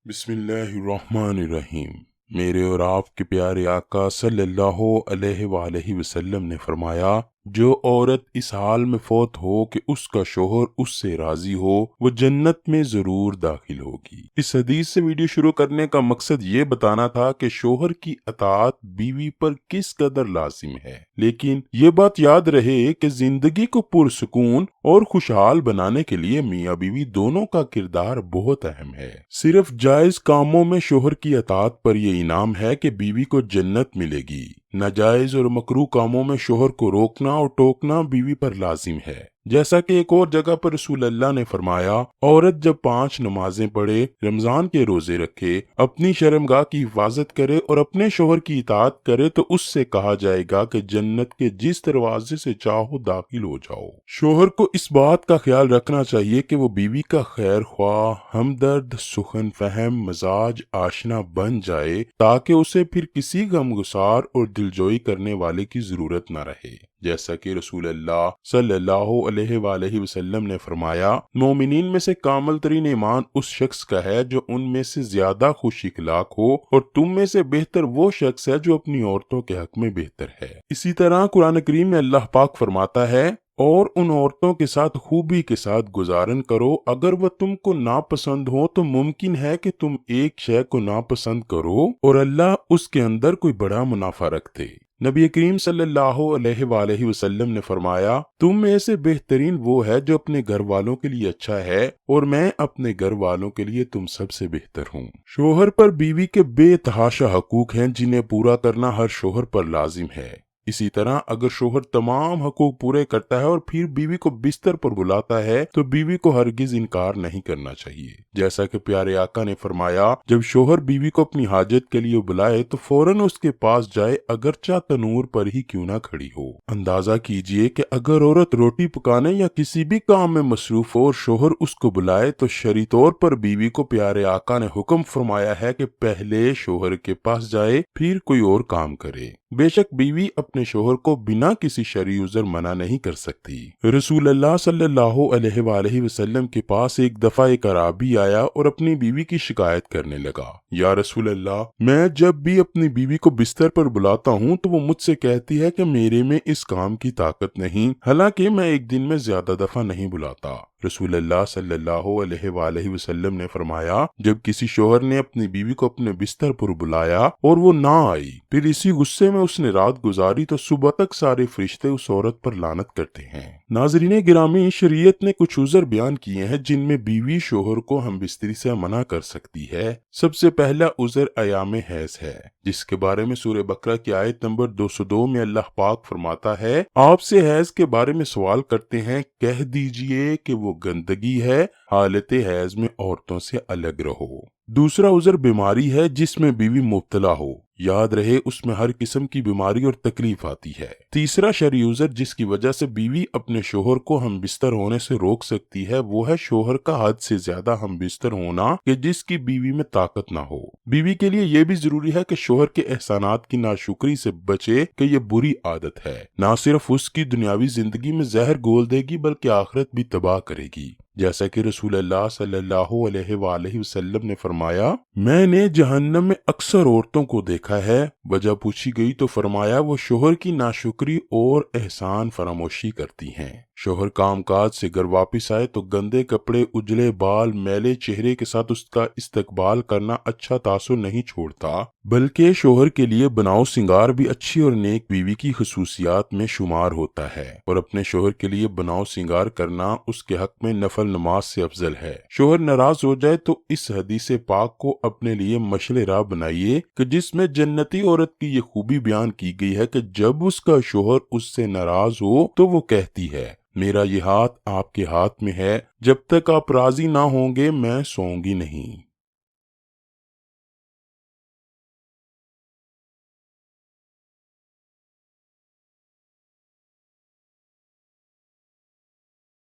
بسم اللہ الرحمن الرحیم۔ میرے اور آپ کے پیارے آقا صلی اللہ علیہ وآلہ وسلم نے فرمایا، جو عورت اس حال میں فوت ہو کہ اس کا شوہر اس سے راضی ہو، وہ جنت میں ضرور داخل ہوگی۔ اس حدیث سے ویڈیو شروع کرنے کا مقصد یہ بتانا تھا کہ شوہر کی اطاعت بیوی پر کس قدر لازم ہے، لیکن یہ بات یاد رہے کہ زندگی کو پرسکون اور خوشحال بنانے کے لیے میاں بیوی دونوں کا کردار بہت اہم ہے۔ صرف جائز کاموں میں شوہر کی اطاعت پر یہ انعام ہے کہ بیوی کو جنت ملے گی۔ ناجائز اور مکروہ کاموں میں شوہر کو روکنا اور ٹوکنا بیوی پر لازم ہے۔ جیسا کہ ایک اور جگہ پر رسول اللہ نے فرمایا، عورت جب 5 نمازیں پڑھے، رمضان کے روزے رکھے، اپنی شرمگاہ کی حفاظت کرے اور اپنے شوہر کی اطاعت کرے تو اس سے کہا جائے گا کہ جنت کے جس دروازے سے چاہو داخل ہو جاؤ۔ شوہر کو اس بات کا خیال رکھنا چاہیے کہ وہ بیوی کا خیر خواہ، ہمدرد، سخن فہم، مزاج آشنا بن جائے تاکہ اسے پھر کسی غمگسار اور دلجوئی کرنے والے کی ضرورت نہ رہے۔ جیسا کہ رسول اللہ صلی اللہ علیہ وآلہ وسلم نے فرمایا، مومنین میں سے کامل ترین ایمان اس شخص کا ہے جو ان میں سے زیادہ خوش اخلاق ہو، اور تم میں سے بہتر وہ شخص ہے جو اپنی عورتوں کے حق میں بہتر ہے۔ اسی طرح قرآن کریم میں اللہ پاک فرماتا ہے، اور ان عورتوں کے ساتھ خوبی کے ساتھ گزارن کرو، اگر وہ تم کو ناپسند ہو تو ممکن ہے کہ تم ایک شے کو ناپسند کرو اور اللہ اس کے اندر کوئی بڑا منافع رکھتے۔ نبی کریم صلی اللہ علیہ وآلہ وسلم نے فرمایا، تم میں سے بہترین وہ ہے جو اپنے گھر والوں کے لیے اچھا ہے، اور میں اپنے گھر والوں کے لیے تم سب سے بہتر ہوں۔ شوہر پر بیوی کے بے تحاشا حقوق ہیں جنہیں پورا کرنا ہر شوہر پر لازم ہے۔ اسی طرح اگر شوہر تمام حقوق پورے کرتا ہے اور پھر بیوی کو بستر پر بلاتا ہے تو بیوی کو ہرگز انکار نہیں کرنا چاہیے۔ جیسا کہ پیارے آقا نے فرمایا، جب شوہر بیوی کو اپنی حاجت کے لیے بلائے تو فوراً اس کے پاس جائے، اگرچہ تنور پر ہی کیوں نہ کھڑی ہو۔ اندازہ کیجئے کہ اگر عورت روٹی پکانے یا کسی بھی کام میں مصروف ہو اور شوہر اس کو بلائے تو شرعی طور پر بیوی کو پیارے آقا نے حکم فرمایا ہے کہ پہلے شوہر کے پاس جائے پھر کوئی اور کام کرے۔ بے شک بیوی اپنے شوہر کو بنا کسی شرعی عذر منع نہیں کر سکتی۔ رسول اللہ صلی اللہ علیہ وآلہ وسلم کے پاس ایک دفعہ ایک اعرابی آیا اور اپنی بیوی کی شکایت کرنے لگا، یا رسول اللہ، میں جب بھی اپنی بیوی کو بستر پر بلاتا ہوں تو وہ مجھ سے کہتی ہے کہ میرے میں اس کام کی طاقت نہیں، حالانکہ میں ایک دن میں زیادہ دفعہ نہیں بلاتا۔ رسول اللہ صلی اللہ علیہ وآلہ وسلم نے فرمایا، جب کسی شوہر نے اپنی بیوی کو اپنے بستر پر بلایا اور وہ نہ آئی، پھر اسی غصے میں اس نے رات گزاری تو صبح تک سارے فرشتے اس عورت پر لعنت کرتے ہیں۔ ناظرین گرامی، شریعت نے کچھ عذر بیان کیے ہیں جن میں بیوی شوہر کو ہم بستری سے منع کر سکتی ہے۔ سب سے پہلا عذر ایام حیض ہے، جس کے بارے میں سورہ بقرہ کی آیت نمبر 202 میں اللہ پاک فرماتا ہے، آپ سے حیض کے بارے میں سوال کرتے ہیں، کہہ دیجئے کہ وہ گندگی ہے، حالت حیض میں عورتوں سے الگ رہو۔ دوسرا عذر بیماری ہے جس میں بیوی مبتلا ہو، یاد رہے اس میں ہر قسم کی بیماری اور تکلیف آتی ہے۔ تیسرا شرعی عذر جس کی وجہ سے بیوی اپنے شوہر کو ہم بستر ہونے سے روک سکتی ہے، وہ ہے شوہر کا حد سے زیادہ ہم بستر ہونا کہ جس کی بیوی میں طاقت نہ ہو۔ بیوی کے لیے یہ بھی ضروری ہے کہ شوہر کے احسانات کی ناشکری سے بچے کہ یہ بری عادت ہے، نہ صرف اس کی دنیاوی زندگی میں زہر گھول دے گی بلکہ آخرت بھی تباہ کرے گی۔ جیسا کہ رسول اللہ صلی اللہ علیہ وآلہ وسلم نے فرمایا، میں نے جہنم میں اکثر عورتوں کو دیکھا ہے۔ وجہ پوچھی گئی تو فرمایا، وہ شوہر کی ناشکری اور احسان فراموشی کرتی ہیں۔ شوہر کام کاج سے گھر واپس آئے تو گندے کپڑے، اجلے بال، میلے چہرے کے ساتھ اس کا استقبال کرنا اچھا تاثر نہیں چھوڑتا، بلکہ شوہر کے لیے بناؤ سنگار بھی اچھی اور نیک بیوی کی خصوصیات میں شمار ہوتا ہے، اور اپنے شوہر کے لیے بناؤ سنگار کرنا اس کے حق میں نفل نماز سے افضل ہے۔ شوہر ناراض ہو جائے تو اس حدیث پاک کو اپنے لیے مشعل راہ بنائیے کہ جس میں جنتی عورت کی یہ خوبی بیان کی گئی ہے کہ جب اس کا شوہر اس سے ناراض ہو تو وہ کہتی ہے، میرا یہ ہاتھ آپ کے ہاتھ میں ہے، جب تک آپ راضی نہ ہوں گے میں سوؤں گی نہیں۔